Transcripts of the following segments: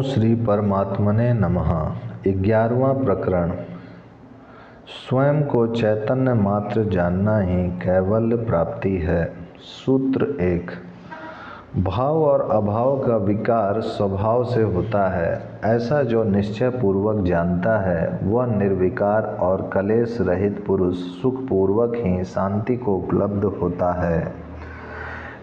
श्री परमात्मने नमः। 11वां प्रकरण। स्वयं को चैतन्य मात्र जानना ही कैवल्य प्राप्ति है। सूत्र 1। भाव और अभाव का विकार स्वभाव से होता है। ऐसा जो निश्चय पूर्वक जानता है वह निर्विकार और कलेश रहित पुरुष सुखपूर्वक ही शांति को उपलब्ध होता है।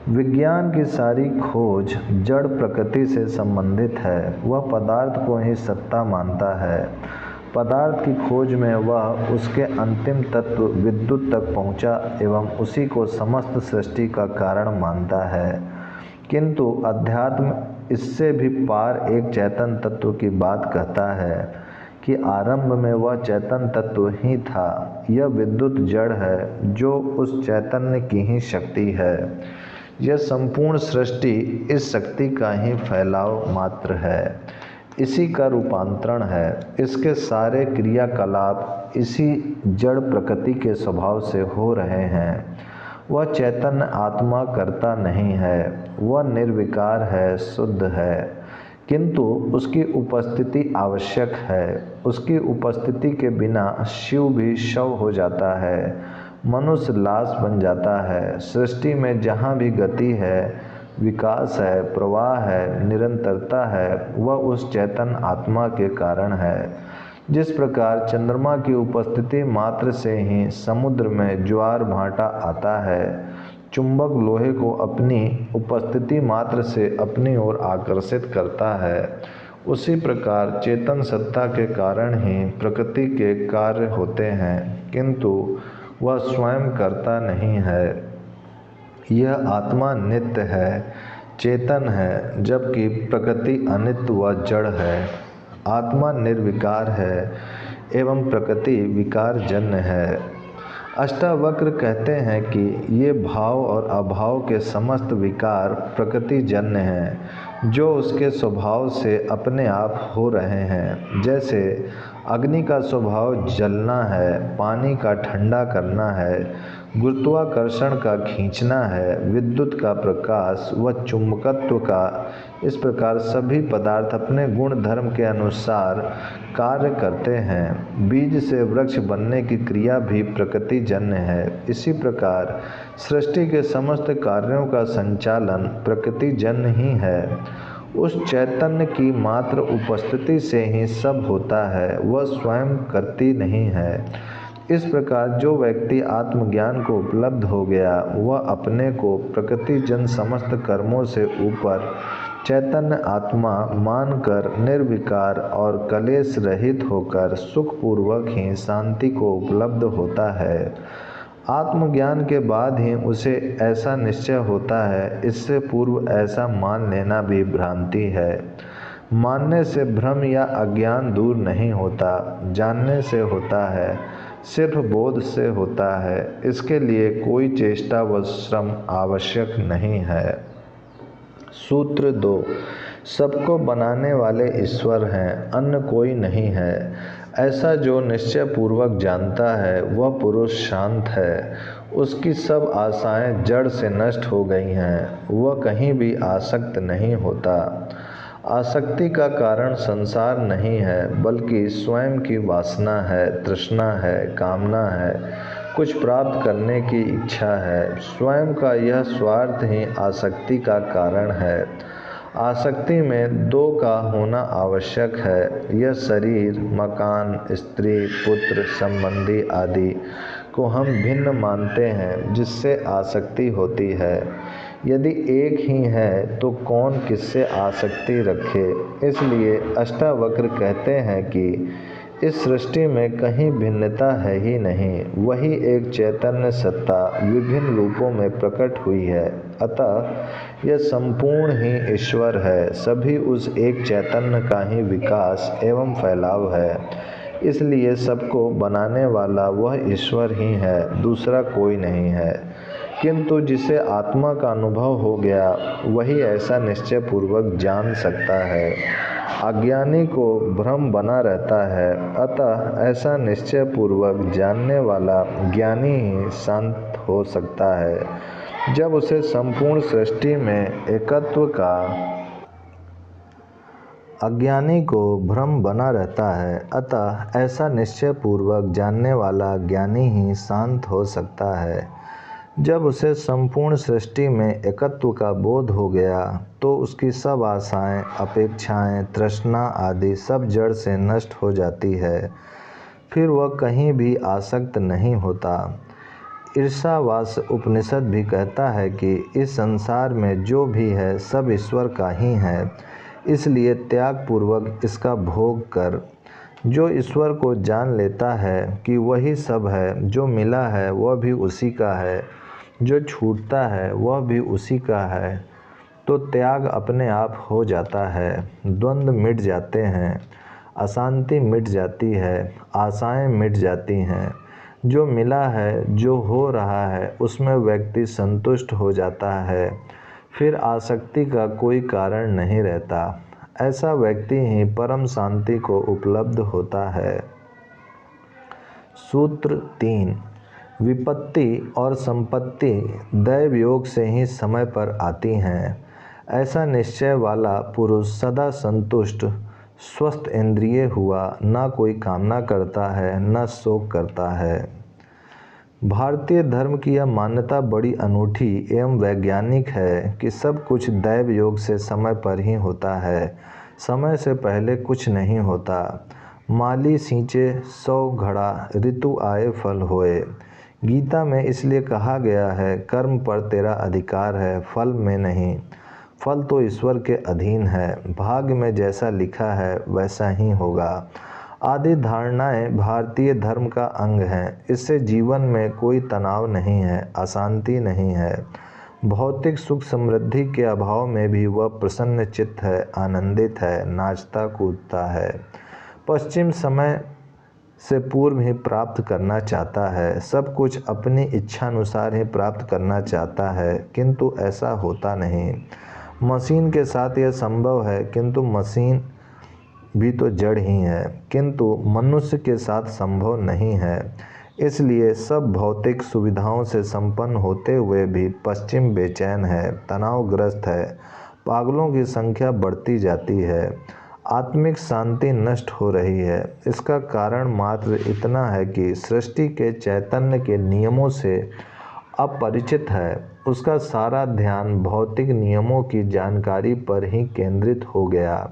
विज्ञान की सारी खोज जड़ प्रकृति से संबंधित है। वह पदार्थ को ही सत्ता मानता है। पदार्थ की खोज में वह उसके अंतिम तत्व विद्युत तक पहुंचा एवं उसी को समस्त सृष्टि का कारण मानता है। किंतु अध्यात्म इससे भी पार एक चैतन्य तत्व की बात कहता है कि आरंभ में वह चैतन्य तत्व ही था। यह विद्युत जड़ है जो उस चैतन्य की ही शक्ति है। यह संपूर्ण सृष्टि इस शक्ति का ही फैलाव मात्र है, इसी का रूपांतरण है। इसके सारे क्रियाकलाप इसी जड़ प्रकृति के स्वभाव से हो रहे हैं। वह चैतन्य आत्मा करता नहीं है, वह निर्विकार है, शुद्ध है, किंतु उसकी उपस्थिति आवश्यक है। उसकी उपस्थिति के बिना शिव भी शव हो जाता है, मनुष्य लाश बन जाता है। सृष्टि में जहाँ भी गति है, विकास है, प्रवाह है, निरंतरता है, वह उस चैतन्य आत्मा के कारण है। जिस प्रकार चंद्रमा की उपस्थिति मात्र से ही समुद्र में ज्वार भाटा आता है, चुंबक लोहे को अपनी उपस्थिति मात्र से अपनी ओर आकर्षित करता है, उसी प्रकार चेतन सत्ता के कारण ही प्रकृति के कार्य होते हैं, किंतु वह स्वयं करता नहीं है। यह आत्मा नित्य है, चेतन है, जबकि प्रकृति अनित्य व जड़ है। आत्मा निर्विकार है एवं प्रकृति विकारजन्य है। अष्टावक्र कहते हैं कि ये भाव और अभाव के समस्त विकार प्रकृतिजन्य हैं, जो उसके स्वभाव से अपने आप हो रहे हैं। जैसे अग्नि का स्वभाव जलना है, पानी का ठंडा करना है, गुरुत्वाकर्षण का खींचना है, विद्युत का प्रकाश व चुंबकत्व का, इस प्रकार सभी पदार्थ अपने गुण धर्म के अनुसार कार्य करते हैं। बीज से वृक्ष बनने की क्रिया भी प्रकृतिजन्य है। इसी प्रकार सृष्टि के समस्त कार्यों का संचालन प्रकृतिजन्य ही है। उस चैतन्य की मात्र उपस्थिति से ही सब होता है, वह स्वयं करती नहीं है। इस प्रकार जो व्यक्ति आत्मज्ञान को उपलब्ध हो गया, वह अपने को प्रकृतिजन्य समस्त कर्मों से ऊपर चैतन्य आत्मा मानकर निर्विकार और कलेश रहित होकर सुखपूर्वक ही शांति को उपलब्ध होता है। आत्मज्ञान के बाद ही उसे ऐसा निश्चय होता है। इससे पूर्व ऐसा मान लेना भी भ्रांति है। मानने से भ्रम या अज्ञान दूर नहीं होता, जानने से होता है, सिर्फ बोध से होता है। इसके लिए कोई चेष्टा व श्रम आवश्यक नहीं है। सूत्र 2। सबको बनाने वाले ईश्वर हैं, अन्य कोई नहीं है। ऐसा जो निश्चय पूर्वक जानता है वह पुरुष शांत है। उसकी सब आशाएं जड़ से नष्ट हो गई हैं। वह कहीं भी आसक्त नहीं होता। आसक्ति का कारण संसार नहीं है, बल्कि स्वयं की वासना है, तृष्णा है, कामना है, कुछ प्राप्त करने की इच्छा है। स्वयं का यह स्वार्थ ही आसक्ति का कारण है। आसक्ति में दो का होना आवश्यक है। यह शरीर, मकान, स्त्री, पुत्र, संबंधी आदि को हम भिन्न मानते हैं, जिससे आसक्ति होती है। यदि एक ही है तो कौन किससे आसक्ति रखे। इसलिए अष्टावक्र कहते हैं कि इस सृष्टि में कहीं भिन्नता है ही नहीं। वही एक चैतन्य सत्ता विभिन्न रूपों में प्रकट हुई है। अतः यह संपूर्ण ही ईश्वर है। सभी उस एक चैतन्य का ही विकास एवं फैलाव है। इसलिए सबको बनाने वाला वह ईश्वर ही है, दूसरा कोई नहीं है। किंतु जिसे आत्मा का अनुभव हो गया वही ऐसा निश्चय पूर्वक जान सकता है। अज्ञानी को भ्रम बना रहता है। अतः ऐसा निश्चय पूर्वक जानने वाला ज्ञानी ही शांत हो सकता है, जब उसे संपूर्ण सृष्टि में एकत्व का अज्ञानी को भ्रम बना रहता है, अतः ऐसा निश्चय पूर्वक जानने वाला ज्ञानी ही शांत हो सकता है। जब उसे संपूर्ण सृष्टि में एकत्व का बोध हो गया तो उसकी सब आशाएं, अपेक्षाएं, तृष्णा आदि सब जड़ से नष्ट हो जाती है। फिर वह कहीं भी आसक्त नहीं होता। ईर्षावास उपनिषद भी कहता है कि इस संसार में जो भी है सब ईश्वर का ही है, इसलिए त्याग पूर्वक इसका भोग कर। जो ईश्वर को जान लेता है कि वही सब है, जो मिला है वह भी उसी का है, जो छूटता है वह भी उसी का है, तो त्याग अपने आप हो जाता है। द्वंद्व मिट जाते हैं, अशांति मिट जाती है, आशाएं मिट जाती हैं। जो मिला है, जो हो रहा है, उसमें व्यक्ति संतुष्ट हो जाता है। फिर आसक्ति का कोई कारण नहीं रहता। ऐसा व्यक्ति ही परम शांति को उपलब्ध होता है। सूत्र 3। विपत्ति और संपत्ति दैव योग से ही समय पर आती हैं। ऐसा निश्चय वाला पुरुष सदा संतुष्ट, स्वस्थ इंद्रिय हुआ, न कोई कामना करता है, न शोक करता है। भारतीय धर्म की यह मान्यता बड़ी अनूठी एवं वैज्ञानिक है कि सब कुछ दैव योग से समय पर ही होता है, समय से पहले कुछ नहीं होता। माली सींचे 100 घड़ा, ऋतु आए फल होए। गीता में इसलिए कहा गया है, कर्म पर तेरा अधिकार है, फल में नहीं। फल तो ईश्वर के अधीन है, भाग्य में जैसा लिखा है वैसा ही होगा। आदि धारणाएं भारतीय धर्म का अंग हैं। इससे जीवन में कोई तनाव नहीं है, अशांति नहीं है। भौतिक सुख समृद्धि के अभाव में भी वह प्रसन्न चित्त है, आनंदित है, नाचता कूदता है। पश्चिम समय से पूर्व ही प्राप्त करना चाहता है, सब कुछ अपनी इच्छानुसार ही प्राप्त करना चाहता है, किंतु ऐसा होता नहीं। मशीन के साथ यह संभव है, किंतु मशीन भी तो जड़ ही है, किंतु मनुष्य के साथ संभव नहीं है। इसलिए सब भौतिक सुविधाओं से संपन्न होते हुए भी पश्चिम बेचैन है, तनावग्रस्त है। पागलों की संख्या बढ़ती जाती है, आत्मिक शांति नष्ट हो रही है। इसका कारण मात्र इतना है कि सृष्टि के चैतन्य के नियमों से अपरिचित है। उसका सारा ध्यान भौतिक नियमों की जानकारी पर ही केंद्रित हो गया,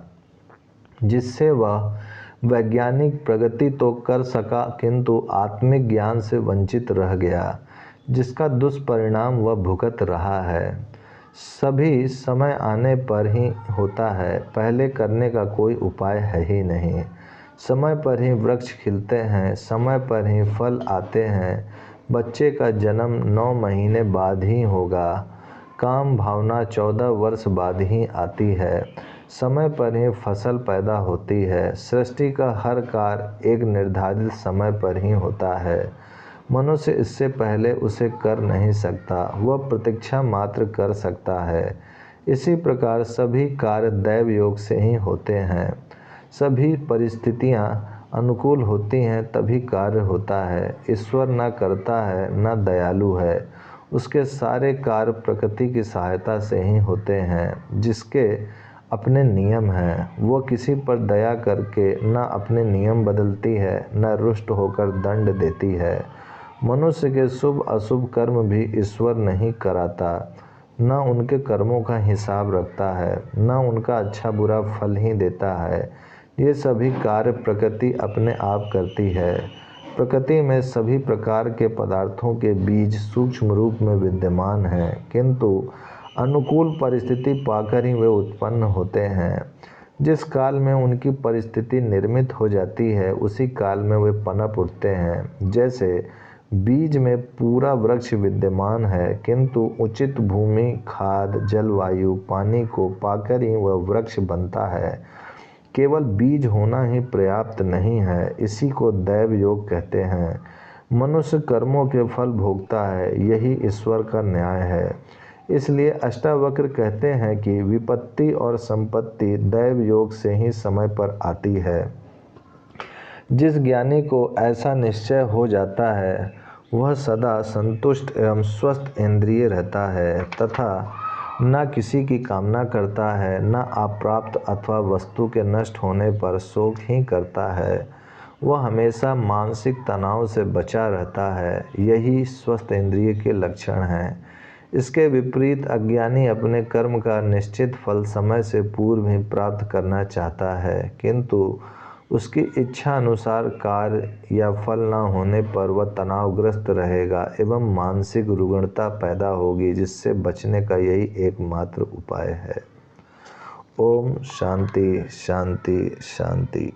जिससे वह वैज्ञानिक प्रगति तो कर सका, किंतु आत्मिक ज्ञान से वंचित रह गया, जिसका दुष्परिणाम वह भुगत रहा है। सभी समय आने पर ही होता है, पहले करने का कोई उपाय है ही नहीं। समय पर ही वृक्ष खिलते हैं, समय पर ही फल आते हैं। बच्चे का जन्म 9 महीने बाद ही होगा, काम भावना 14 वर्ष बाद ही आती है। समय पर ही फसल पैदा होती है। सृष्टि का हर कार्य एक निर्धारित समय पर ही होता है। मनुष्य इससे पहले उसे कर नहीं सकता, वह प्रतीक्षा मात्र कर सकता है। इसी प्रकार सभी कार्य दैव योग से ही होते हैं। सभी परिस्थितियां अनुकूल होती हैं तभी कार्य होता है। ईश्वर न करता है, न दयालु है। उसके सारे कार्य प्रकृति की सहायता से ही होते हैं, जिसके अपने नियम हैं। वो किसी पर दया करके न अपने नियम बदलती है, न रुष्ट होकर दंड देती है। मनुष्य के शुभ अशुभ कर्म भी ईश्वर नहीं कराता, न उनके कर्मों का हिसाब रखता है, न उनका अच्छा बुरा फल ही देता है। ये सभी कार्य प्रकृति अपने आप करती है। प्रकृति में सभी प्रकार के पदार्थों के बीज सूक्ष्म रूप में विद्यमान हैं, किंतु अनुकूल परिस्थिति पाकर ही वे उत्पन्न होते हैं। जिस काल में उनकी परिस्थिति निर्मित हो जाती है, उसी काल में वे पनप उठते हैं। जैसे बीज में पूरा वृक्ष विद्यमान है, किंतु उचित भूमि, खाद, जलवायु, पानी को पाकर ही वह वृक्ष बनता है। केवल बीज होना ही पर्याप्त नहीं है। इसी को दैव योग कहते हैं। मनुष्य कर्मों के फल भोगता है, यही ईश्वर का न्याय है। इसलिए अष्टावक्र कहते हैं कि विपत्ति और संपत्ति दैव योग से ही समय पर आती है। जिस ज्ञानी को ऐसा निश्चय हो जाता है, वह सदा संतुष्ट एवं स्वस्थ इंद्रिय रहता है तथा न किसी की कामना करता है, न अप्राप्त अथवा वस्तु के नष्ट होने पर शोक ही करता है। वह हमेशा मानसिक तनाव से बचा रहता है। यही स्वस्थ इंद्रिय के लक्षण हैं। इसके विपरीत अज्ञानी अपने कर्म का निश्चित फल समय से पूर्व ही प्राप्त करना चाहता है, किंतु उसकी इच्छा अनुसार कार्य या फल न होने पर वह तनावग्रस्त रहेगा एवं मानसिक रुग्णता पैदा होगी, जिससे बचने का यही एकमात्र उपाय है। ओम शांति शांति शांति।